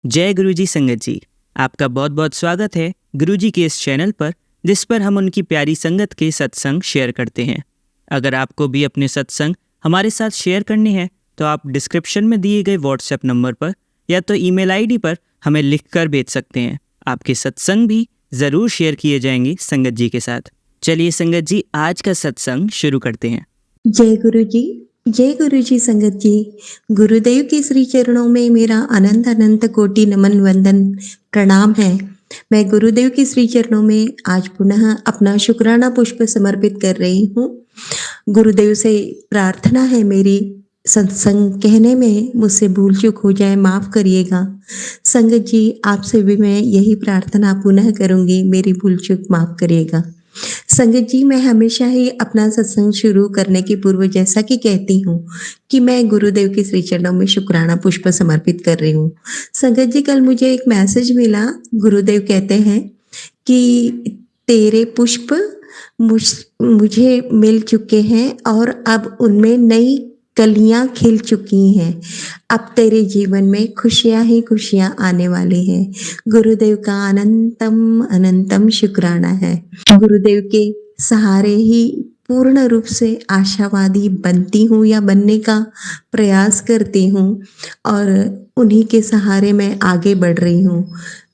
जय गुरुजी संगत जी, आपका बहुत बहुत स्वागत है गुरुजी के इस चैनल पर, जिस पर हम उनकी प्यारी संगत के सत्संग शेयर करते हैं। अगर आपको भी अपने सत्संग हमारे साथ शेयर करने हैं तो आप डिस्क्रिप्शन में दिए गए व्हाट्सएप नंबर पर या तो ईमेल आईडी पर हमें लिखकर भेज सकते हैं। आपके सत्संग भी ज़रूर शेयर किए जाएंगे संगत जी के साथ। चलिए संगत जी, आज का सत्संग शुरू करते हैं। जय गुरु जी, जय गुरु जी संगत जी। गुरुदेव के श्री चरणों में मेरा अनंत अनंत कोटि नमन वंदन प्रणाम है। मैं गुरुदेव के श्री चरणों में आज पुनः अपना शुक्राना पुष्प समर्पित कर रही हूँ। गुरुदेव से प्रार्थना है मेरी, सत्संग कहने में मुझसे भूल चूक हो जाए माफ करिएगा। संगत जी, आपसे भी मैं यही प्रार्थना पुनः करूँगी, मेरी भूल चूक माफ करिएगा। संगत जी, मैं हमेशा ही अपना सत्संग शुरू करने के पूर्व जैसा कि कहती हूँ कि मैं गुरुदेव के श्री चरणों में शुक्राना पुष्प समर्पित कर रही हूँ। संगत जी, कल मुझे एक मैसेज मिला। गुरुदेव कहते हैं कि तेरे पुष्प मुझे मिल चुके हैं और अब उनमें नई कलियां खिल चुकी हैं। अब तेरे जीवन में खुशियां ही खुशियां आने वाली हैं। गुरुदेव का अनंतम अनंतम शुक्राना है। गुरुदेव के सहारे ही पूर्ण रूप से आशावादी बनती हूँ या बनने का प्रयास करती हूँ और उन्हीं के सहारे मैं आगे बढ़ रही हूँ।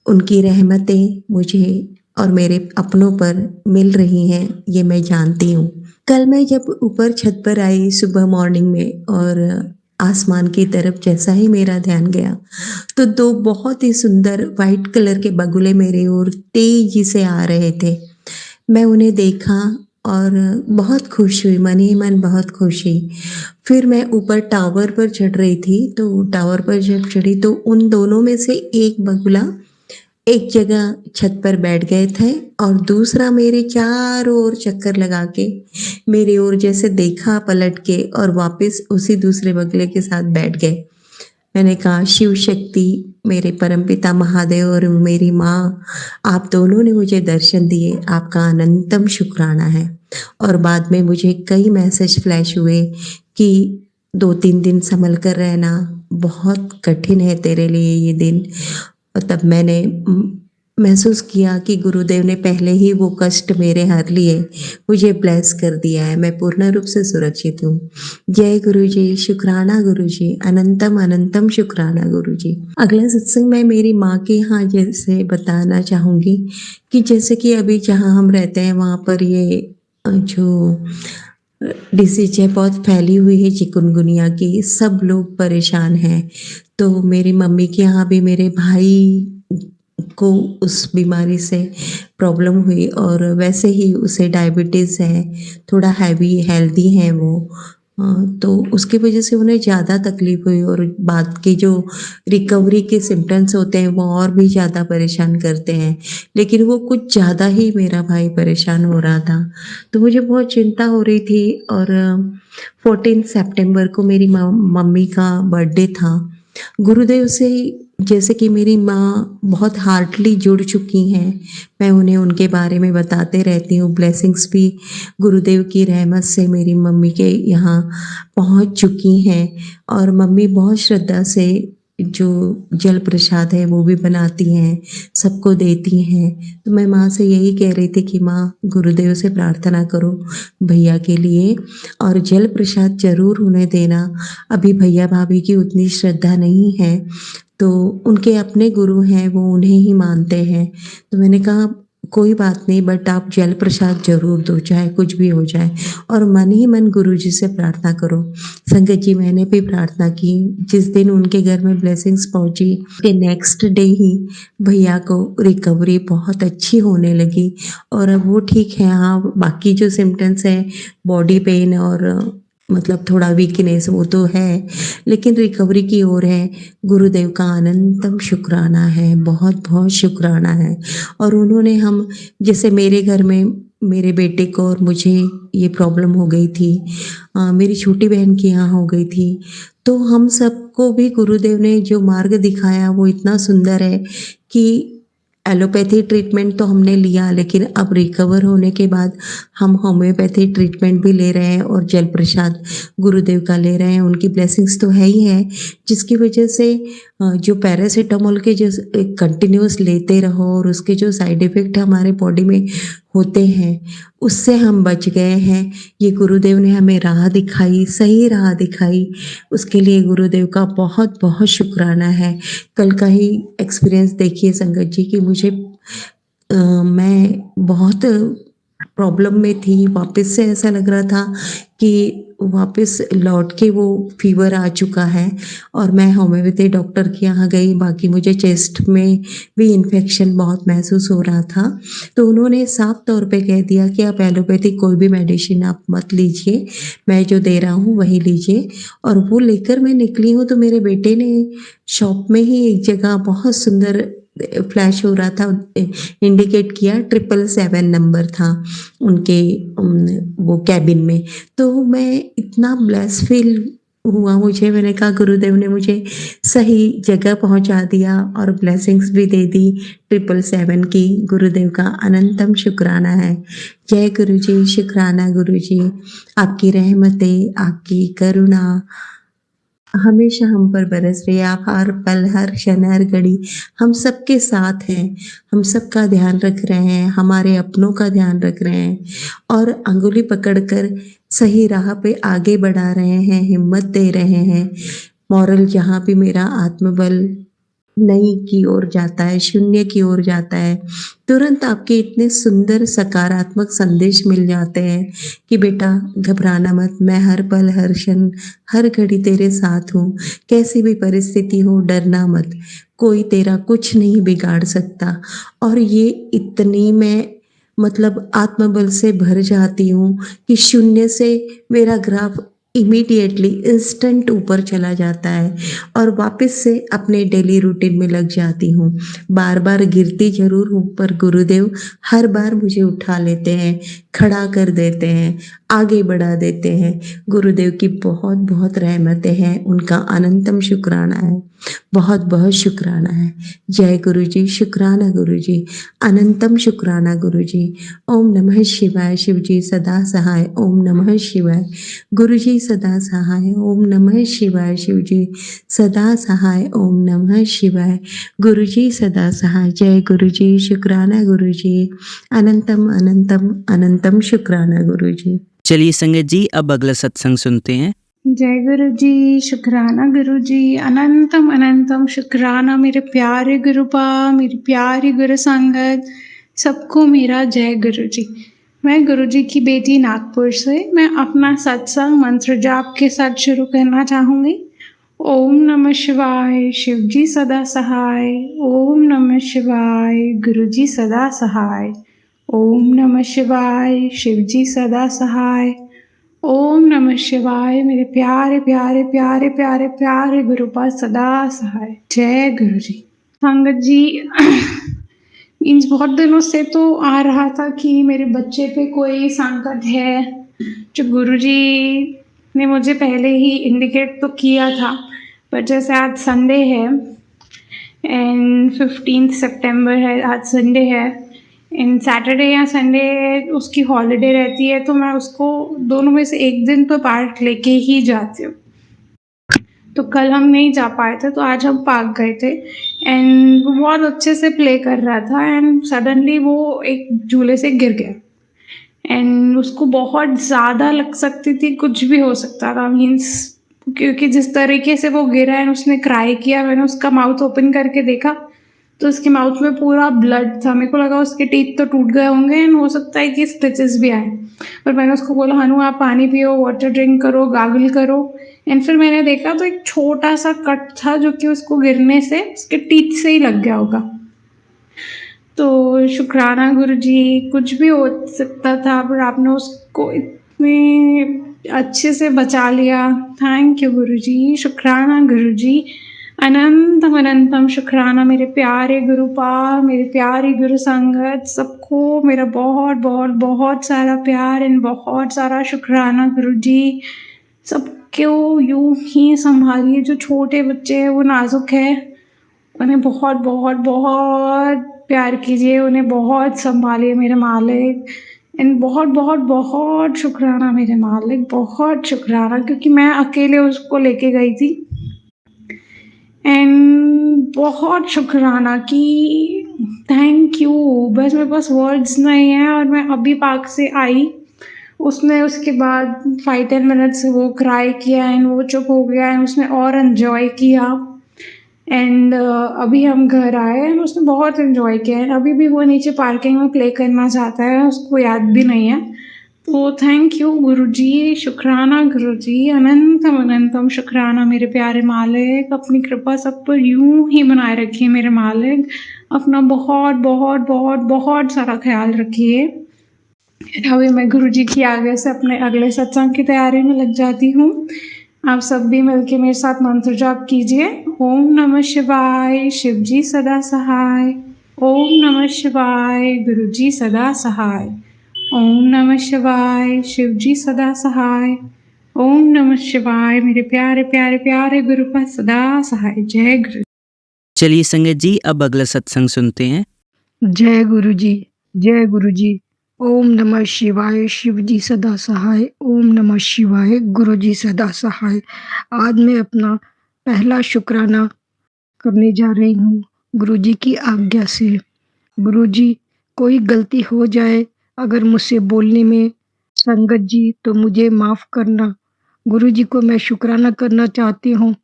उनकी रहमतें मुझे और मेरे अपनों पर मिल रही हैं, ये मैं जानती हूँ। कल मैं जब ऊपर छत पर आई सुबह मॉर्निंग में और आसमान की तरफ जैसा ही मेरा ध्यान गया तो दो बहुत ही सुंदर वाइट कलर के बगुले मेरे ओर तेजी से आ रहे थे। मैं उन्हें देखा और बहुत खुश हुई, मन ही मन बहुत खुश हुई। फिर मैं ऊपर टावर पर चढ़ रही थी, तो टावर पर जब चढ़ी तो उन दोनों में से एक बगुला एक जगह छत पर बैठ गए थे और दूसरा मेरे चारों ओर चक्कर लगा के मेरी ओर जैसे देखा पलट के और वापस उसी दूसरे बगले के साथ बैठ गए। मैंने कहा, शिव शक्ति, मेरे परमपिता महादेव और मेरी माँ, आप दोनों ने मुझे दर्शन दिए, आपका अनंतम शुक्राना है। और बाद में मुझे कई मैसेज फ्लैश हुए कि 2-3 दिन संभल कर रहना, बहुत कठिन है तेरे लिए ये दिन। और तब मैंने महसूस किया कि गुरुदेव ने पहले ही वो कष्ट मेरे हर लिए, मुझे ब्लेस कर दिया है। मैं पूर्ण रूप से सुरक्षित हूँ। जय गुरु जी, शुक्राना गुरु जी, अनंतम अनंतम शुक्राना गुरु जी। अगला सत्संग मैं मेरी माँ के यहाँ जैसे बताना चाहूँगी कि जैसे कि अभी जहाँ हम रहते हैं वहाँ पर ये जो डिसीज है बहुत फैली हुई है चिकनगुनिया की, सब लोग परेशान हैं। तो मेरी मम्मी के यहाँ भी मेरे भाई को उस बीमारी से प्रॉब्लम हुई और वैसे ही उसे डायबिटीज़ है, थोड़ा हैवी हेल्दी हैं वो। तो उसकी वजह से उन्हें ज़्यादा तकलीफ हुई और बाद के जो रिकवरी के सिम्टम्स होते हैं वो और भी ज़्यादा परेशान करते हैं। लेकिन वो कुछ ज़्यादा ही मेरा भाई परेशान हो रहा था, तो मुझे बहुत चिंता हो रही थी। और 14 सितंबर को मेरी मम्मी का बर्थडे था। गुरुदेव से जैसे कि मेरी माँ बहुत हार्टली जुड़ चुकी हैं, मैं उन्हें उनके बारे में बताते रहती हूँ। ब्लेसिंग्स भी गुरुदेव की रहमत से मेरी मम्मी के यहाँ पहुँच चुकी हैं और मम्मी बहुत श्रद्धा से जो जल प्रसाद है वो भी बनाती हैं, सबको देती हैं। तो मैं माँ से यही कह रही थी कि माँ, गुरुदेव से प्रार्थना करो भैया के लिए और जल प्रसाद जरूर उन्हें देना। अभी भैया भाभी की उतनी श्रद्धा नहीं है, तो उनके अपने गुरु हैं, वो उन्हें ही मानते हैं। तो मैंने कहा कोई बात नहीं, बट आप जल प्रसाद जरूर दो, चाहे कुछ भी हो जाए, और मन ही मन गुरु जी से प्रार्थना करो। संगत जी, मैंने भी प्रार्थना की। जिस दिन उनके घर में ब्लेसिंग्स पहुंची के नेक्स्ट डे ही भैया को रिकवरी बहुत अच्छी होने लगी और अब वो ठीक है। हाँ, बाकी जो सिम्टम्स है, बॉडी पेन और मतलब थोड़ा वीकनेस, वो तो है, लेकिन रिकवरी की ओर है। गुरुदेव का अनंतम शुक्राना है, बहुत बहुत शुक्राना है। और उन्होंने हम जैसे मेरे घर में मेरे बेटे को और मुझे ये प्रॉब्लम हो गई थी, मेरी छोटी बहन की यहाँ हो गई थी, तो हम सबको भी गुरुदेव ने जो मार्ग दिखाया वो इतना सुंदर है कि एलोपैथी ट्रीटमेंट तो हमने लिया, लेकिन अब रिकवर होने के बाद हम होम्योपैथी ट्रीटमेंट भी ले रहे हैं और जल प्रसाद गुरुदेव का ले रहे हैं। उनकी ब्लेसिंग्स तो है ही है, जिसकी वजह से जो पैरासीटामोल के जो कंटिन्यूस लेते रहो और उसके जो साइड इफ़ेक्ट हमारे बॉडी में होते हैं, उससे हम बच गए हैं। ये गुरुदेव ने हमें राह दिखाई, सही राह दिखाई, उसके लिए गुरुदेव का बहुत बहुत शुक्राना है। कल का ही एक्सपीरियंस देखिए संगत जी कि मुझे मैं बहुत प्रॉब्लम में थी, वापस से ऐसा लग रहा था कि वापस लौट के वो फीवर आ चुका है और मैं होम्योपैथी डॉक्टर के यहाँ गई। बाकी मुझे चेस्ट में भी इन्फेक्शन बहुत महसूस हो रहा था, तो उन्होंने साफ तौर पे कह दिया कि आप एलोपैथी कोई भी मेडिसिन आप मत लीजिए, मैं जो दे रहा हूँ वही लीजिए। और वो लेकर मैं निकली हूँ तो मेरे बेटे ने शॉप में ही एक जगह बहुत सुंदर फ्लैश हो रहा था, इंडिकेट किया, 777 नंबर था उनके वो कैबिन में। तो मैं इतना ब्लेस फील हुआ मुझे, मैंने कहा गुरुदेव ने मुझे सही जगह पहुंचा दिया और ब्लेसिंग्स भी दे दी 777 की। गुरुदेव का अनंतम शुक्राना है। जय गुरु जी, शुक्राना गुरु जी, आपकी रहमतें, आपकी करुणा हमेशा हम पर बरस रही है। आप हर पल, हर क्षण, हर घड़ी हम सबके साथ हैं, हम सबका ध्यान रख रहे हैं, हमारे अपनों का ध्यान रख रहे हैं और अंगुली पकड़कर सही राह पे आगे बढ़ा रहे हैं, हिम्मत दे रहे हैं। मॉरल जहाँ भी मेरा आत्मबल नहीं की ओर जाता है, शून्य की ओर जाता है, तुरंत आपके इतने सुंदर सकारात्मक संदेश मिल जाते हैं कि बेटा घबराना मत, मैं हर पल, हर क्षण, हर घड़ी तेरे साथ हूँ। कैसी भी परिस्थिति हो, डरना मत, कोई तेरा कुछ नहीं बिगाड़ सकता। और ये इतनी मैं मतलब आत्मबल से भर जाती हूँ कि शून्य से मेरा ग्राफ इमीडिएटली इंस्टेंट ऊपर चला जाता है और वापस से अपने डेली रूटीन में लग जाती हूँ। बार बार गिरती जरूर हूँ पर गुरुदेव हर बार मुझे उठा लेते हैं, खड़ा कर देते हैं, आगे बढ़ा देते हैं। गुरुदेव की बहुत बहुत रहमतें हैं, उनका अनंतम शुक्राना है, बहुत बहुत शुक्राना है। जय गुरु जी, शुक्राना गुरु जी, अनंतम शुक्राना गुरु जी। ओम नमः शिवाय, शिव जी सदा सहाय। ओम नमः शिवाय, गुरु जी सदा सहाय। ओम नमः शिवाय, शिव जी सदा सहाय। ओम नमः शिवाय, गुरु जी सदा सहाय। जय गुरु जी, शुक्राना गुरु जी, अनंतम अनंतम अनंतम शुक्राना गुरु जी। चलिए संगत जी, अब अगला सत्संग सुनते हैं। जय गुरु जी, शुक्राना गुरु जी, अनंतम अनंतम शुक्राना मेरे प्यारे गुरुपा, मेरी प्यारी गुरु संगत, सबको मेरा जय गुरु जी। मैं गुरु जी की बेटी नागपुर से मैं अपना सत्संग मंत्र जाप के साथ शुरू करना चाहूँगी। ओम नमः शिवाय, शिव जी सदा सहाय। ओम नमः शिवाय, गुरु जी सदा सहाय। ओम नमः शिवाय, शिव जी सदा सहाय। ओम नमः शिवाय, मेरे प्यारे प्यारे प्यारे प्यारे प्यारे गुरुपा सदा सहाय। जय गुरु जी। संगत जी मीन्स बहुत दिनों से तो आ रहा था कि मेरे बच्चे पे कोई संकट है, जो गुरु जी ने मुझे पहले ही इंडिकेट तो किया था, पर जैसे आज संडे है एंड 15 सितंबर है, आज संडे है एंड सैटरडे या संडे उसकी हॉलीडे रहती है, तो मैं उसको दोनों में से एक दिन तो पार्क लेके ही जाती हूँ। तो कल हम नहीं जा पाए थे तो आज हम पार्क गए थे एंड वो बहुत अच्छे से प्ले कर रहा था एंड सडनली वो एक झूले से गिर गया एंड उसको बहुत ज़्यादा लग सकती थी, कुछ भी हो सकता था मीन्स, क्योंकि जिस तरीके से वो गिरा एंड उसने क्राई किया, मैंने उसका माउथ ओपन करके देखा तो उसके माउथ में पूरा ब्लड था। मेरे को लगा उसके टीथ तो टूट गए होंगे एंड हो सकता है कि स्टिचेस भी आए, पर मैंने उसको बोला हनु आप पानी पियो, वाटर ड्रिंक करो, गार्गल करो एंड फिर मैंने देखा तो एक छोटा सा कट था जो कि उसको गिरने से उसके टीथ से ही लग गया होगा। तो शुक्राना गुरु जी, कुछ भी हो सकता था पर आपने उसको इतने अच्छे से बचा लिया। थैंक यू गुरु जी, शुक्राना गुरु जी, अनंतम अनंतम शुक्राना मेरे प्यारे गुरुपा, मेरी प्यारी गुरु संगत, सबको मेरा बहुत बहुत बहुत सारा प्यार एंड बहुत सारा शुक्राना गुरु जी। सबको यूँ ही संभालिए, जो छोटे बच्चे हैं वो नाजुक है, उन्हें बहुत बहुत बहुत प्यार कीजिए, उन्हें बहुत संभालिए मेरे मालिक। एंड बहुत बहुत बहुत शुक्राना मेरे मालिक, बहुत शुक्राना, क्योंकि मैं अकेले उसको लेके गई थी। एंड बहुत शुक्राना कि थैंक यू, बस मेरे पास वर्ड्स नहीं है। और मैं अभी पार्क से आई, उसने उसके बाद 5-10 मिनट्स वो क्राई किया एंड वो चुप हो गया एंड उसने और एन्जॉय किया। एंड अभी हम घर आए एंड उसने बहुत एन्जॉय किया है। अभी भी वो नीचे पार्किंग में प्ले करना चाहता है, उसको याद भी नहीं है। तो थैंक यू गुरुजी, शुक्राना गुरुजी, अनंतम अनंतम शुक्राना मेरे प्यारे मालिक। अपनी कृपा सब पर यूं ही बनाए रखिए मेरे मालिक। अपना बहुत बहुत बहुत बहुत सारा ख्याल रखिए। अभी मैं गुरुजी की आगे से अपने अगले सत्संग की तैयारी में लग जाती हूँ। आप सब भी मिलके मेरे साथ मंत्र जाप कीजिए। ओम नमः शिवाय, शिव जी सदा सहाय। ओम नमः शिवाय, गुरु जी सदा सहाय। ओम नमः शिवाय, शिव जी सदा सहाय। ओम नमः शिवाय, मेरे प्यारे प्यारे प्यारे गुरु का सदा सहाय। जय गुरु। चलिए संगत जी, अब अगला सत्संग सुनते हैं। जय गुरु जी, जय गुरु जी। ओम नमः शिवाय, शिव जी सदा सहाय। ओम नमः शिवाय, गुरु जी सदा सहाय। आज मैं अपना पहला शुक्राना करने जा रही हूँ गुरु जी की आज्ञा से। गुरु जी, कोई गलती हो जाए अगर मुझसे बोलने में संगत जी, तो मुझे माफ़ करना। गुरु जी को मैं शुक्राना करना चाहती हूँ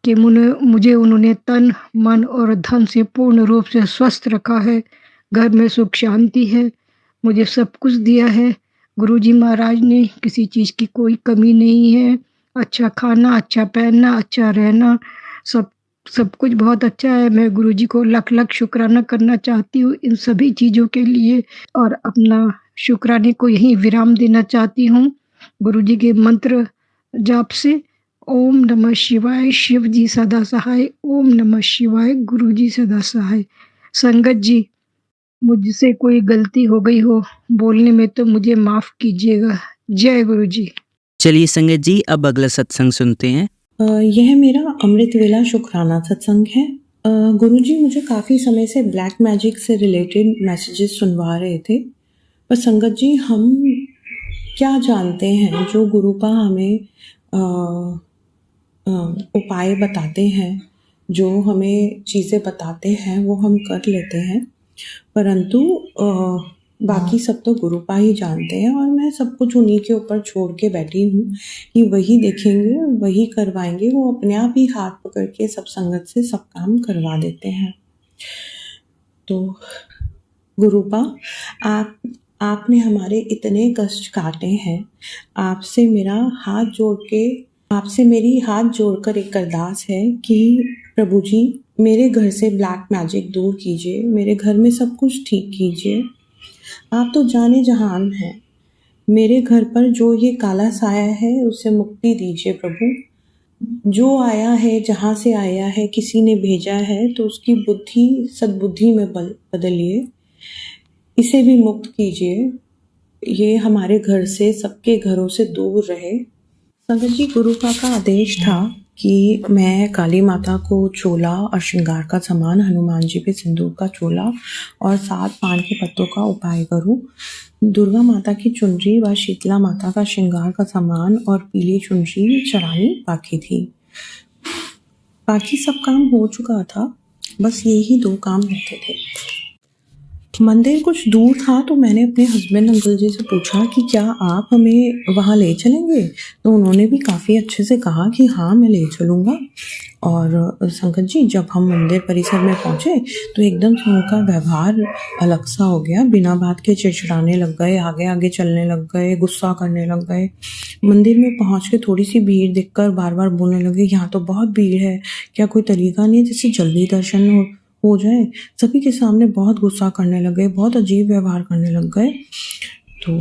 कि मुझे उन्होंने तन, मन और धन से पूर्ण रूप से स्वस्थ रखा है। घर में सुख शांति है, मुझे सब कुछ दिया है। गुरुजी महाराज ने किसी चीज़ की कोई कमी नहीं है। अच्छा खाना, अच्छा पहनना, अच्छा रहना, सब कुछ बहुत अच्छा है। मैं गुरुजी को लख लख शुक्राना करना चाहती हूँ इन सभी चीज़ों के लिए, और अपना शुक्राने को यहीं विराम देना चाहती हूँ गुरुजी के मंत्र जाप से। ओम नमः शिवाय, शिव जी सदा सहाय। ओम नमः शिवाय, गुरु जी सदा सहाय। संगत जी, मुझसे कोई गलती हो गई हो बोलने में तो मुझे माफ़ कीजिएगा। जय गुरु जी। चलिए संगत जी, अब अगला सत्संग सुनते हैं। यह मेरा अमृत वेला शुक्राना सत्संग है। गुरुजी मुझे काफ़ी समय से ब्लैक मैजिक से रिलेटेड मैसेजेस सुनवा रहे थे, पर संगत जी हम क्या जानते हैं, जो गुरुपा हमें उपाय बताते हैं, जो हमें चीज़ें बताते हैं वो हम कर लेते हैं, परंतु बाकी सब तो गुरुपा ही जानते हैं। और मैं सब कुछ उन्हीं के ऊपर छोड़ के बैठी हूँ कि वही देखेंगे, वही करवाएंगे। वो अपने आप ही हाथ पकड़ के सब संगत से सब काम करवा देते हैं। तो गुरुपा, आपने हमारे इतने कष्ट काटे हैं। आपसे मेरी हाथ जोड़कर एक अरदास है कि प्रभु जी, मेरे घर से ब्लैक मैजिक दूर कीजिए, मेरे घर में सब कुछ ठीक कीजिए। आप तो जाने जहान हैं। मेरे घर पर जो ये काला साया है उसे मुक्ति दीजिए प्रभु। जो आया है, जहाँ से आया है, किसी ने भेजा है, तो उसकी बुद्धि सद्बुद्धि में बदलिए, इसे भी मुक्त कीजिए। ये हमारे घर से, सबके घरों से दूर रहे। संगत जी, गुरुपा का आदेश था कि मैं काली माता को चोला और श्रृंगार का सामान, हनुमान जी पे सिंदूर का चोला और 7 पान के पत्तों का उपाय करूं। दुर्गा माता की चुनरी व शीतला माता का श्रृंगार का सामान और पीली चुनरी चढ़ानी बाकी थी। बाकी सब काम हो चुका था, बस यही 2 काम रहते थे। मंदिर कुछ दूर था, तो मैंने अपने हस्बैंड अंकल जी से पूछा कि क्या आप हमें वहाँ ले चलेंगे। तो उन्होंने भी काफ़ी अच्छे से कहा कि हाँ, मैं ले चलूँगा। और संगत जी, जब हम मंदिर परिसर में पहुँचे तो एकदम से उनका व्यवहार अलग सा हो गया। बिना बात के चिड़चिड़ाने लग गए, आगे आगे चलने लग गए, गुस्सा करने लग गए। मंदिर में पहुँच के थोड़ी सी भीड़ देखकर बार बार बोलने लगे, यहाँ तो बहुत भीड़ है, क्या कोई तरीका नहीं है जिससे जल्दी दर्शन हो जाए। सभी के सामने बहुत गुस्सा करने लग गए, बहुत अजीब व्यवहार करने लग गए। तो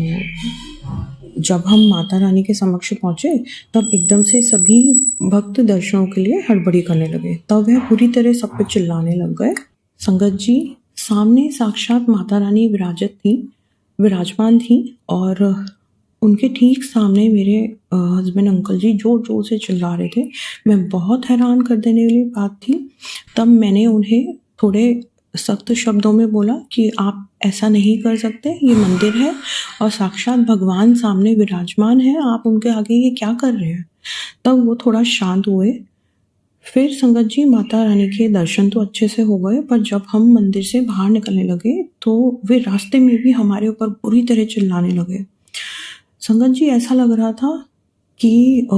जब हम माता रानी के समक्ष पहुँचे तब एकदम से सभी भक्त दर्शनों के लिए हड़बड़ी करने लगे। तब वह पूरी तरह सब पे चिल्लाने लग गए। संगत जी, सामने साक्षात माता रानी विराजमान थी और उनके ठीक सामने मेरे हस्बैंड अंकल जी जोर जोर से चिल्ला रहे थे। मैं बहुत हैरान कर देने वाली बात थी। तब मैंने उन्हें थोड़े सख्त शब्दों में बोला कि आप ऐसा नहीं कर सकते, ये मंदिर है और साक्षात भगवान सामने विराजमान है, आप उनके आगे ये क्या कर रहे हैं। तब वो थोड़ा शांत हुए। फिर संगत जी, माता रानी के दर्शन तो अच्छे से हो गए, पर जब हम मंदिर से बाहर निकलने लगे तो वे रास्ते में भी हमारे ऊपर बुरी तरह चिल्लाने लगे। संगत जी, ऐसा लग रहा था कि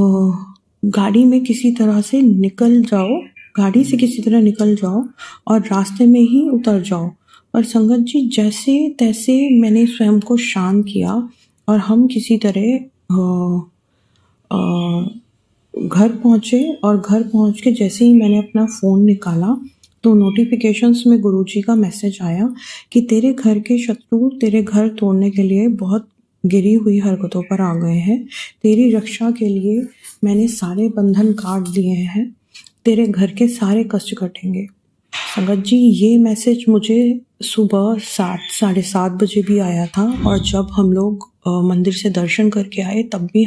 गाड़ी में किसी तरह से निकल जाओ, गाड़ी से किसी तरह निकल जाओ और रास्ते में ही उतर जाओ। पर संगत जी, जैसे तैसे मैंने स्वयं को शांत किया और हम किसी तरह घर पहुँचे। और घर पहुँच के जैसे ही मैंने अपना फ़ोन निकाला तो नोटिफिकेशंस में गुरुजी का मैसेज आया कि तेरे घर के शत्रु तेरे घर तोड़ने के लिए बहुत गिरी हुई हरकतों पर आ गए हैं। तेरी रक्षा के लिए मैंने सारे बंधन काट दिए हैं, तेरे घर के सारे कष्ट कटेंगे। संगत जी, ये मैसेज मुझे सुबह 7-7:30 बजे भी आया था और जब हम लोग मंदिर से दर्शन करके आए तब भी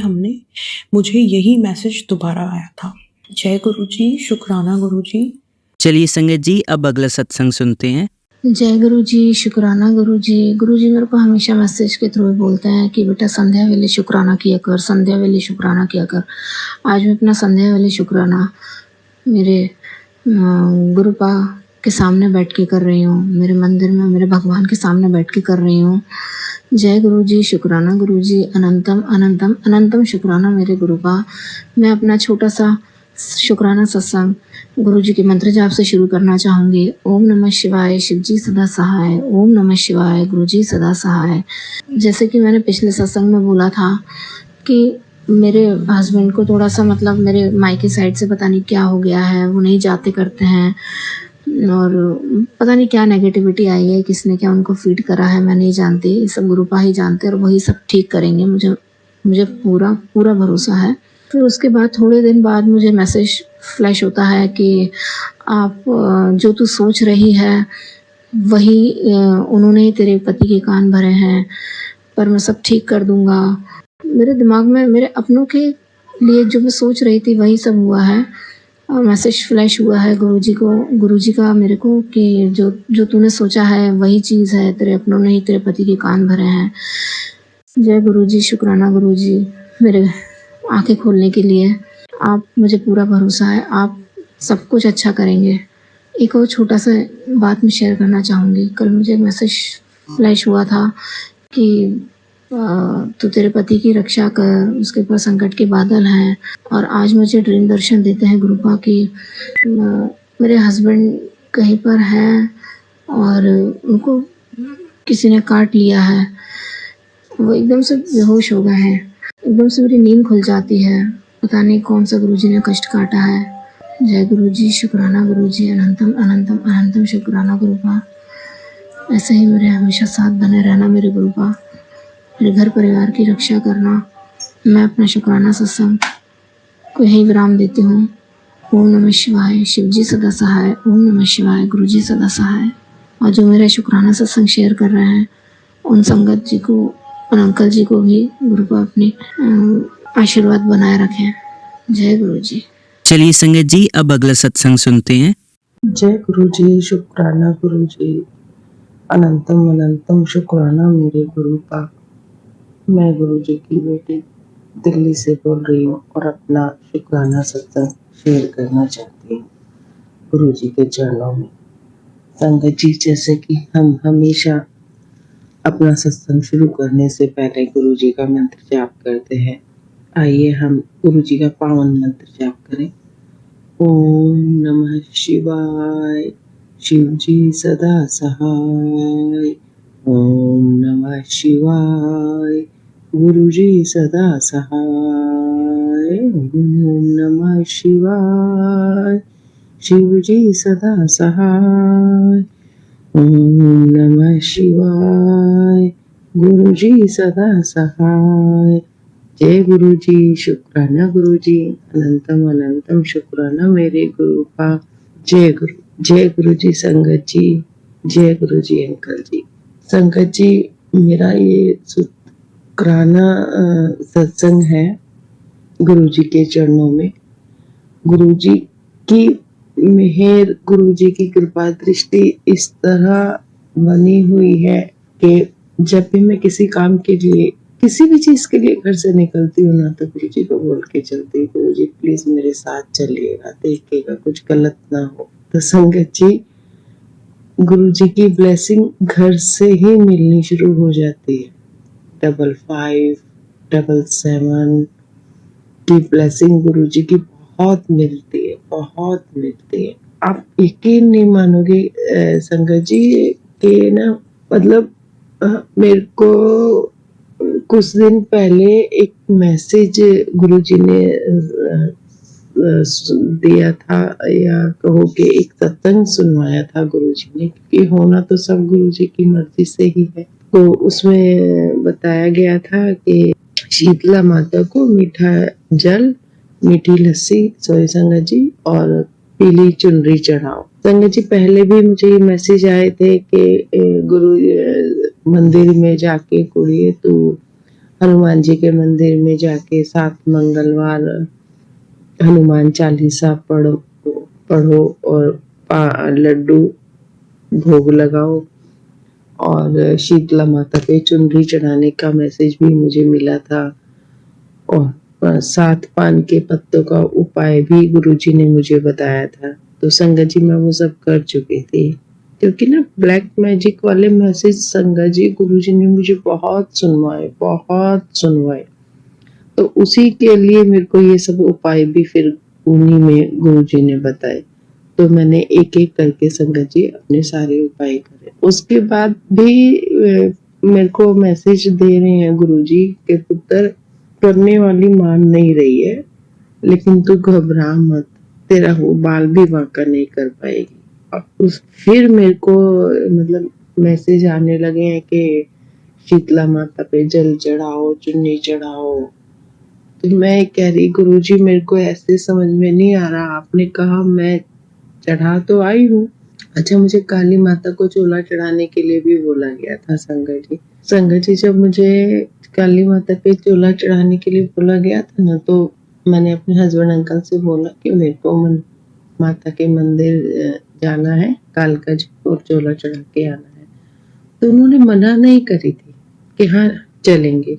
मुझे यही मैसेज दोबारा आया था। जय गुरु जी, शुक्राना गुरु जी। चलिए संगत जी, अब अगला सत्संग सुनते हैं। जय गुरु जी, शुक्राना गुरु जी। गुरु जी मेरे को हमेशा मैसेज के थ्रू बोलते हैं कि बेटा संध्या वेले शुक्राना किया कर, संध्या वेले शुक्राना किया कर। आज मैं अपना संध्या वेले शुक्राना मेरे गुरुपा के सामने बैठ के कर रही हूँ, मेरे मंदिर में मेरे भगवान के सामने बैठ के कर रही हूँ। जय गुरु जी, शुक्राना गुरु जी। अनंतम अनंतम अनंतम शुक्राना मेरे गुरुपा। मैं अपना छोटा सा शुक्राना सत्संग गुरु जी के मंत्र जाप से शुरू करना चाहूँगी। ओम नमः शिवाय, शिव जी सदा सहाय। ओम नमः शिवाय, गुरु जी सदा सहाय। जैसे कि मैंने पिछले सत्संग में बोला था कि मेरे हस्बैंड को थोड़ा सा मतलब मेरे मायके साइड से पता नहीं क्या हो गया है, वो नहीं जाते करते हैं और पता नहीं क्या नेगेटिविटी आई है, किसने क्या उनको फीड करा है, मैं नहीं जानती। ये सब गुरुपा ही जानते हैं और वही सब ठीक करेंगे, मुझे पूरा भरोसा है। फिर उसके बाद थोड़े दिन बाद मुझे मैसेज फ्लैश होता है कि आप जो तू सोच रही है वही उन्होंने ही तेरे पति के कान भरे हैं, पर मैं सब ठीक कर दूंगा। मेरे दिमाग में मेरे अपनों के लिए जो मैं सोच रही थी वही सब हुआ है और मैसेज फ्लैश हुआ है गुरुजी का मेरे को कि जो तूने सोचा है वही चीज़ है, तेरे अपनों ने ही तेरे पति के कान भरे हैं। जय गुरुजी, शुक्राना गुरुजी मेरे आंखें खोलने के लिए। आप मुझे पूरा भरोसा है, आप सब कुछ अच्छा करेंगे। एक और छोटा सा बात मैं शेयर करना चाहूँगी। कल मुझे एक मैसेज फ्लैश हुआ था कि तो तेरे पति की रक्षा कर, उसके ऊपर संकट के बादल हैं। और आज मुझे ड्रीम दर्शन देते हैं गुरुपा की मेरे हस्बैंड कहीं पर हैं और उनको किसी ने काट लिया है, वो एकदम से बेहोश हो गए हैं। एकदम से मेरी नींद खुल जाती है, पता नहीं कौन सा गुरुजी ने कष्ट काटा है। जय गुरुजी, शुक्राना गुरुजी। अनंतम अनंतम अनंतम शुक्राना गुरुपा। ऐसे ही मेरे हमेशा साथ बने रहना मेरे गुरुपा, मेरे घर परिवार की रक्षा करना। मैं अपना शुक्राना सत्संग को यही विराम देती हूँ। ओम नमः शिवाय, शिव जी सदा सहाय। ओम नमः शिवाय, गुरु जी सदा सहाय। और जो मेरा शुक्राना सत्संग शेयर कर रहे हैं उन संगत जी को और अंकल जी को भी गुरुपा अपने आशीर्वाद बनाए रखें। जय गुरु जी। चलिए संगत जी, अब अगला सत्संग सुनते हैं। जय गुरु जी, शुक्राना गुरु जी। अनंतम अनंतम शुक्राना मेरे गुरुपा। मैं गुरु जी की बेटी दिल्ली से बोल रही हूँ और अपना शुक्राना सत्संग शेयर करना चाहती हूँ गुरु जी के चरणों में। संगत जी, जैसे कि हम हमेशा अपना सत्संग शुरू करने से पहले गुरु जी का मंत्र जाप करते हैं, आइए हम गुरु जी का पावन मंत्र जाप करें। ओम नमः शिवाय, शिव जी सदा सहाय। ओम नमः शिवाय, गुरु जी सदा सहाय। ओम नमः शिवाय, शिव जी सदा सहाय। ओम नमः शिवाय, गुरु जी सदा सहाय। जय गुरु जी, शुक्राना गुरु जी। अनंतम अनंतम शुक्राना मेरे गुरुपा। जय गुरु जी संगत जी। जय गुरु जी अंकल जी। संगत जी, मेरा ये शुक्राना सत्संग है गुरु जी के चरणों में। गुरु जी की मेहर, गुरु जी की कृपा दृष्टि इस तरह बनी हुई है कि जब भी मैं किसी काम के लिए, किसी भी चीज के लिए घर से निकलती हूँ ना, तो गुरु जी को बोल के चलती हूँ, गुरु जी प्लीज मेरे साथ चलिएगा, देखिएगा कुछ गलत ना हो। तो संगत जी, गुरु जी की ब्लेसिंग घर से ही मिलनी शुरू हो जाती है। 55, 77 की ब्लेसिंग गुरु जी की बहुत मिलती है, बहुत मिलती है। आप यकीन नहीं मानोगे संगत जी कि ना, मतलब मेरे को कुछ दिन पहले एक मैसेज गुरु जी ने दिया था, या कहो कि एक सत्संग सुनवाया था गुरु जी ने, क्योंकि होना तो सब गुरु जी की मर्जी से ही है। तो उसमें बताया गया था कि शीतला माता को मीठा जल, मीठी लस्सी, सॉरी संगत जी, और पीली चुनरी चढ़ाओ। संगत जी, पहले भी मुझे ये मैसेज आए थे कि गुरु मंदिर में जाके कुड़िए, तू हनुमान जी के मंदिर में जाके 7 मंगलवार हनुमान चालीसा पढ़ो और लड्डू भोग लगाओ, और शीतला माता पे चुनरी चढ़ाने का मैसेज भी मुझे मिला था, और 7 पान के पत्तों का उपाय भी गुरुजी ने मुझे बताया था। तो संगत जी, मैं वो सब कर चुकी थी, क्योंकि ना ब्लैक मैजिक वाले मैसेज संगत जी गुरुजी ने मुझे बहुत सुनवाए। तो उसी के लिए मेरे को ये सब उपाय भी फिर उन्हीं में गुरुजी ने बताए। तो मैंने एक एक करके संगत जी अपने सारे उपाय करे। उसके बाद भी मेरे को मैसेज दे रहे हैं गुरुजी के पुत्र, करने वाली मान नहीं रही है, लेकिन तू घबरा मत, तेरा वो बाल भी वाका नहीं कर पाएगी। और फिर मेरे को मतलब मैसेज आने लगे हैं कि शीतला माता पे जल चढ़ाओ, चुन्नी चढ़ाओ। तो मैं कह रही, गुरुजी मेरे को ऐसे समझ में नहीं आ रहा, आपने कहा मैं चढ़ा तो आई हूँ। अच्छा, मुझे काली माता को चोला चढ़ाने के लिए भी बोला गया था संगत जी। संगत जी, जब मुझे काली माता पे चोला चढ़ाने के लिए बोला गया था ना, तो मैंने अपने हस्बैंड अंकल से बोला कि मेरे को माता के मंदिर जाना है कालकज और चोला चढ़ा के आना है। तो उन्होंने मना नहीं करी थी कि हाँ चलेंगे,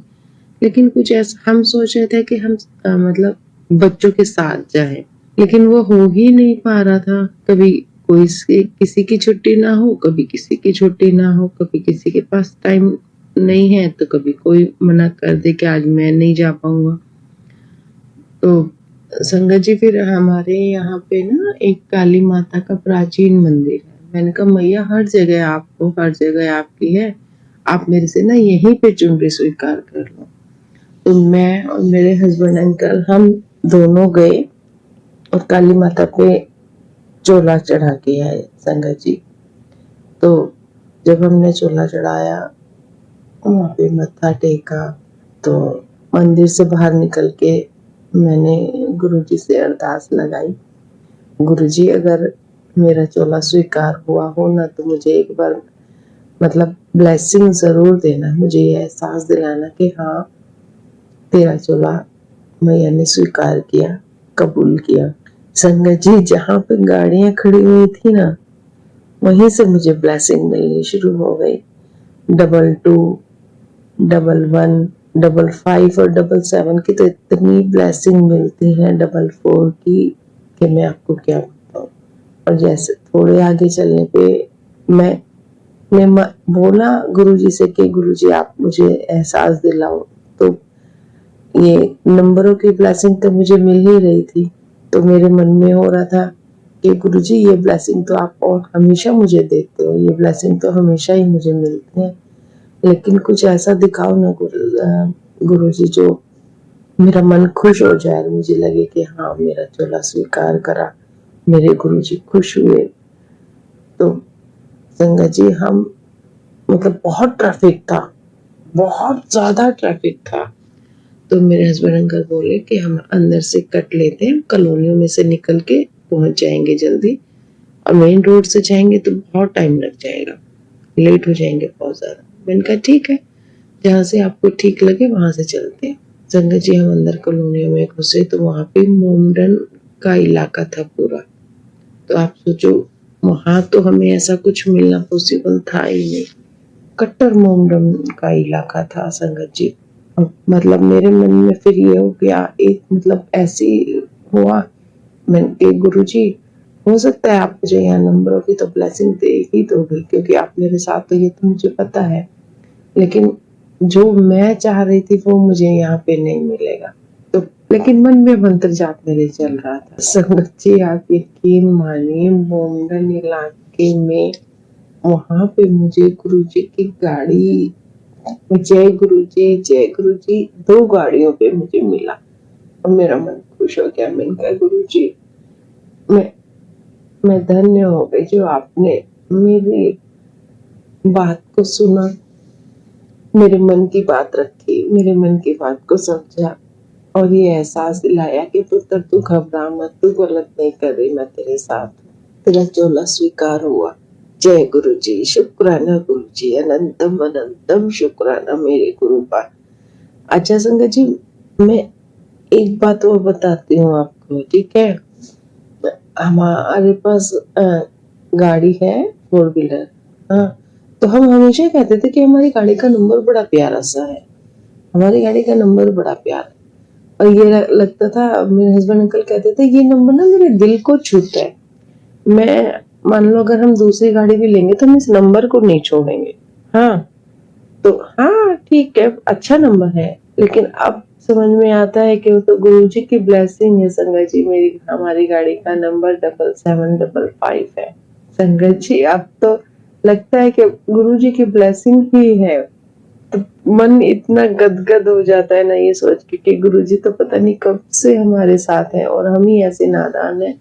लेकिन कुछ ऐसा हम सोच रहे थे कि हम मतलब बच्चों के साथ जाएं, लेकिन वो हो ही नहीं पा रहा था। कभी कोई किसी की छुट्टी ना हो, कभी किसी की छुट्टी ना हो, कभी किसी के पास टाइम नहीं है, तो कभी कोई मना कर दे कि आज मैं नहीं जा पाऊंगा। तो संगत जी, फिर हमारे यहाँ पे ना एक काली माता का प्राचीन मंदिर है। मैंने कहा मैया, हर जगह आपकी है, आप मेरे से ना यहीं पे चुनरी स्वीकार कर लो। तो मैं और मेरे हस्बैंड अंकल हम दोनों गए और काली माता पे चोला चढ़ा के आए संगत जी। तो जब हमने चोला चढ़ाया, वहाँ पे मत्था टेका, तो मंदिर से बाहर निकल के मैंने गुरुजी से अरदास लगाई, गुरुजी अगर मेरा चोला स्वीकार हुआ हो ना, तो मुझे एक बार मतलब ब्लेसिंग जरूर देना, मुझे ये एहसास दिलाना कि हाँ तेरा चोला मैया ने स्वीकार किया, कबूल किया। संगत जी, जहाँ पे गाड़ियां खड़ी हुई थी ना, वहीं से मुझे ब्लेसिंग मिलनी शुरू हो गई। 22, 11, 55 और 77 की तो इतनी ब्लेसिंग मिलती है, 44 की कि मैं आपको क्या बताऊं। और जैसे थोड़े आगे चलने पे मैंने बोला गुरुजी से कि गुरुजी आप मुझे एहसास दिलाओ, तो ये नंबरों की ब्लेसिंग तो मुझे मिल ही रही थी। तो मेरे मन में हो रहा था कि गुरुजी ये ब्लेसिंग तो आप और हमेशा मुझे देते हो, ये ब्लेसिंग तो हमेशा ही मुझे मिलती है, लेकिन कुछ ऐसा दिखाओ ना गुरुजी जो मेरा मन खुश हो जाए, मुझे लगे कि हाँ मेरा चोला स्वीकार करा, मेरे गुरुजी खुश हुए। तो संगत जी, हम मतलब बहुत ट्रैफिक था, बहुत ज्यादा ट्रैफिक था। तो मेरे हस्बैंड अंकल बोले कि हम अंदर से कट लेते हैं, कॉलोनियों में से निकल के पहुंच जाएंगे जल्दी, और मेन रोड से जाएंगे तो बहुत टाइम लग जाएगा, लेट हो जाएंगे बहुत ज्यादा। मैंने कहा ठीक है। जहाँ से आपको ठीक लगे वहां से चलते हैं। संगत जी, हम अंदर कॉलोनियों में घुसे तो वहां पे मोमडन का इलाका था पूरा। तो आप सोचो, वहां तो हमें ऐसा कुछ मिलना पॉसिबल था ही नहीं। कट्टर मोमडन का इलाका था संगत जी। मतलब मेरे मन में फिर ये हो गया, एक मतलब ऐसी हुआ, मैंने कि गुरु जी, हो सकता है आप मुझे यहाँ नंबरों की तो ब्लेसिंग दे ही दोगे, क्योंकि आप मेरे साथ तो ये तो मुझे पता है, लेकिन जो मैं चाह रही थी वो मुझे यहाँ पे नहीं मिलेगा। तो लेकिन मन में मंत्र जाप मेरे चल रहा था। संगत जी, आप यकीन मानिए, मोमडन इलाके में वहां पे मुझे गुरु जी की गाड़ी, जय गुरु जी, जय गुरु जी, 2 गाड़ियों पे मुझे मिला और मेरा मन खुश हो गया। मैंने कहा गुरु जी, मैं धन्य हो गई जो आपने मेरी बात को सुना, मेरे मन की बात रखी, मेरे मन की बात को समझा और ये एहसास दिलाया कि पुत्र तू घबरा मत, तू गलत नहीं कर रही, मैं तेरे साथ हूँ। तेरा चोला स्वीकार हुआ। जय गुरु जी, शुक्राना गुरु जी, अनंतम अनंतम शुक्राना मेरे गुरु पाद। अच्छा संगत जी, मैं एक बात और बताती हूँ आपको, ठीक है। हमारे पास गाड़ी है 4 व्हीलर। हाँ, तो हम हमेशा कहते थे कि हमारी गाड़ी का नंबर बड़ा प्यारा सा है, हमारी गाड़ी का नंबर बड़ा प्यारा। और ये लगता था, मेरे हस्बैंड अंकल कहते थे ये नंबर ना मेरे दिल को छूता है। मैं मान लो अगर हम दूसरी गाड़ी भी लेंगे तो हम इस नंबर को नहीं छोड़ेंगे। हाँ, तो हाँ ठीक है, अच्छा नंबर है, लेकिन अब समझ में आता है कि वो तो गुरु जी की ब्लेसिंग है। संगत जी, मेरी हमारी गाड़ी का नंबर 7755 है। संगत जी, अब तो लगता है कि गुरु जी की ब्लेसिंग ही है। तो मन इतना गदगद हो जाता है ना ये सोच के कि गुरु जी तो पता नहीं कब से हमारे साथ हैं और हम ही ऐसे नादान हैं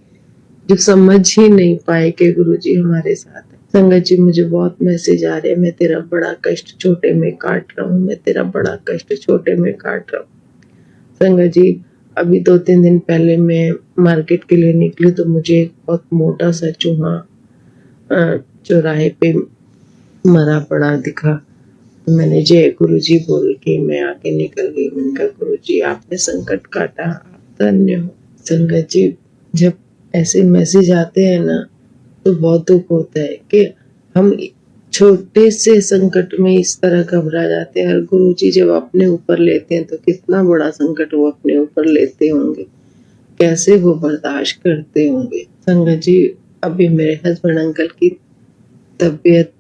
जो समझ ही नहीं पाए कि गुरु जी हमारे साथ है। संगत जी, मुझे बहुत मैसेज आ रहे हैं, मैं तेरा बड़ा कष्ट छोटे में काट रहा हूँ, मैं तेरा बड़ा कष्ट छोटे में काट रहा हूँ। संगत जी, अभी 2-3 दिन पहले मैं मार्केट के लिए निकली तो मुझे एक बहुत मोटा सा चूहा चौराहे पे मरा पड़ा दिखा। मैंने जय गुरु जी बोल के मैं आगे निकल गई। मैंने कहा गुरु जी, आपने संकट काटा, आप धन्य हो। संगत जी, जब ऐसे मैसेज आते हैं ना तो बहुत दुख होता है कि हम छोटे से संकट में इस तरह घबरा जाते हैं और गुरु जी जब अपने ऊपर लेते हैं तो कितना बड़ा संकट वो अपने ऊपर लेते होंगे, कैसे वो बर्दाश्त करते होंगे। संगत जी, अभी मेरे हस्बैंड अंकल की तबीयत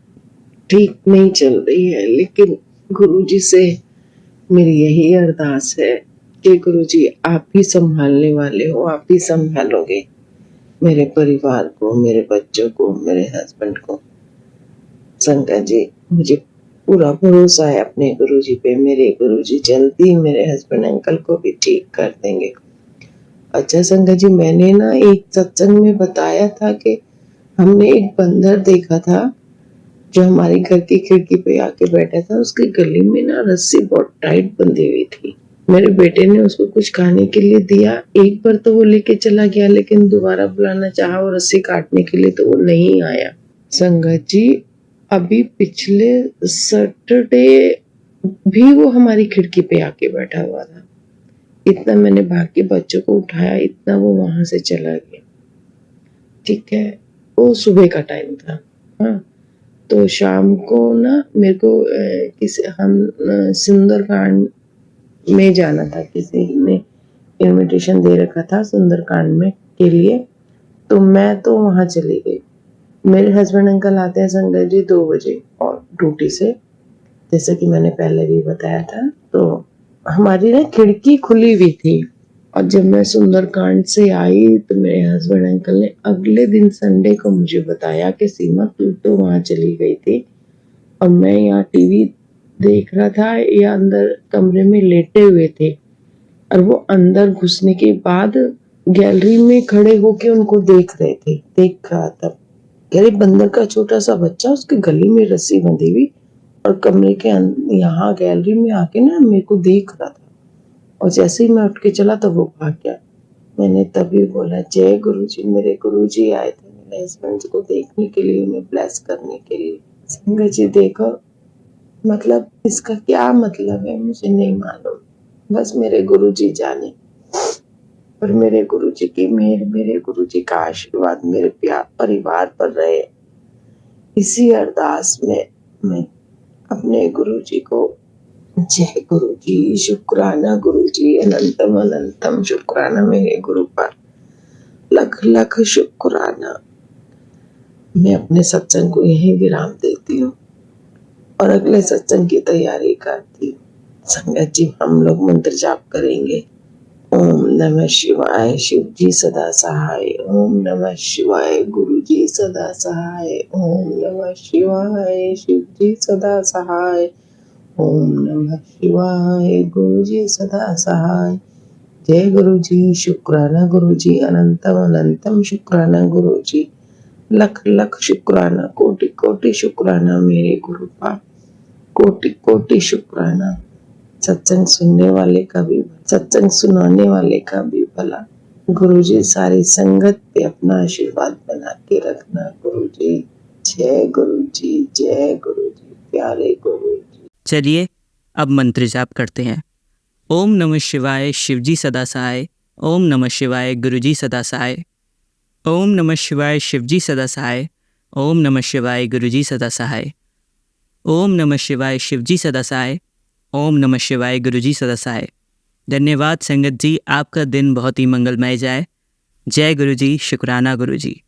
ठीक नहीं चल रही है, लेकिन गुरु जी से मेरी यही अरदास है कि गुरु जी आप ही संभालने वाले हो, आप ही संभालोगे मेरे परिवार को, मेरे बच्चों को, मेरे हस्बैंड को। संगत जी, मुझे पूरा भरोसा है अपने गुरु जी पे। मेरे गुरु जी जल्दी मेरे हस्बैंड अंकल को भी ठीक कर देंगे। अच्छा संगत जी, मैंने ना एक सत्संग में बताया था कि हमने एक बंदर देखा था जो हमारे घर की खिड़की पे आके बैठा था। उसके गले में ना रस्सी बहुत टाइट बंधी हुई थी। मेरे बेटे ने उसको कुछ खाने के लिए दिया, एक बार तो वो लेके चला गया, लेकिन दोबारा बुलाना चाहा वो रस्सी काटने के लिए तो वो नहीं आया। संगत जी, अभी पिछले सैटरडे भी वो हमारी खिड़की पे आके बैठा हुआ था। इतना मैंने भाग के बच्चों को उठाया, इतना वो वहां से चला गया। ठीक है, वो सुबह का टाइम था। हाँ, तो शाम को ना मेरे को सुंदरकांड में जाना था, किसी ने इनविटेशन दे रखा था सुंदरकांड में के लिए, तो मैं तो वहां चली गई। मेरे हस्बैंड अंकल आते हैं संगत जी 2 बजे और ड्यूटी से, जैसे कि मैंने पहले भी बताया था। तो हमारी ना खिड़की खुली हुई थी और जब मैं सुंदरकांड से आई तो मेरे हस्बैंड अंकल ने अगले दिन संडे को मुझे बताया कि सीमा तू तो वहां चली गई थी और मैं यहाँ टीवी देख रहा था, या अंदर कमरे में लेटे हुए थे और वो अंदर घुसने के बाद गैलरी में खड़े होके उनको देख रहे थे। देख रहा था, गरीब बंदर का छोटा सा बच्चा, उसके गले में रस्सी बंधी हुई और कमरे के यहाँ गैलरी में आके ना मेरे को देख रहा था। और जैसे ही मैं उठ के चला तो वो भाग गया। मैंने तभी बोला जय गुरु जी। मेरे गुरु जी आए थे मेरे हस्बैंड को देखने के लिए, उन्हें ब्लेस करने के लिए। संगत जी देखो, मतलब इसका क्या मतलब है मुझे नहीं मालूम, बस मेरे गुरुजी जाने। और मेरे गुरुजी की मेहर, मेरे गुरुजी का आशीर्वाद मेरे प्यार परिवार पर रहे, इसी अरदास में मैं अपने गुरुजी को जय गुरुजी, शुक्राना गुरुजी, अनंतम अनंतम शुक्राना मेरे गुरु पर, लख लख शुक्राना। मैं अपने सत्संग को यहीं विराम देती हूँ और अगले सत्संग की तैयारी करती हूँ। संगत जी, हम लोग मंत्र जाप करेंगे। ओम नमः शिवाय, शिव जी सदा सहाय। ओम नमः शिवाय, गुरु जी सदा सहाय। ओम नमः शिवाय, शिव जी सदा सहाय। ओम नमः शिवाय, गुरु जी सदा सहाय। जय गुरु जी, शुक्राना गुरु जी, अनंतम अनंतम शुक्राना गुरु जी, लख लख शुक्राना, कोटि कोटि शुक्राना मेरे गुरु का, कोटि कोटि शुक्राना। सत्संग सुनने वाले का भी, सत्संग सुनाने वाले का भी भला। गुरु जी, सारी संगत पे अपना आशीर्वाद बना के रखना गुरु जी। जय गुरु जी, जय गुरु जी, प्यारे गुरु जी। चलिए अब मंत्र जाप करते हैं। ओम नमः शिवाय, शिवजी सदा सहाय। ओम नमः शिवाय, गुरुजी सदा सहाय। ओम नमः शिवाय, शिवजी सदा सहाय। ओम नमः शिवाय, गुरुजी सदा सहाय। ओम नमः शिवाय, शिवजी सदा सहाय। ओम नमः शिवाय, गुरुजी सदा सहाय। धन्यवाद संगत जी, आपका दिन बहुत ही मंगलमय जाए। जय गुरुजी, शुक्राना गुरुजी।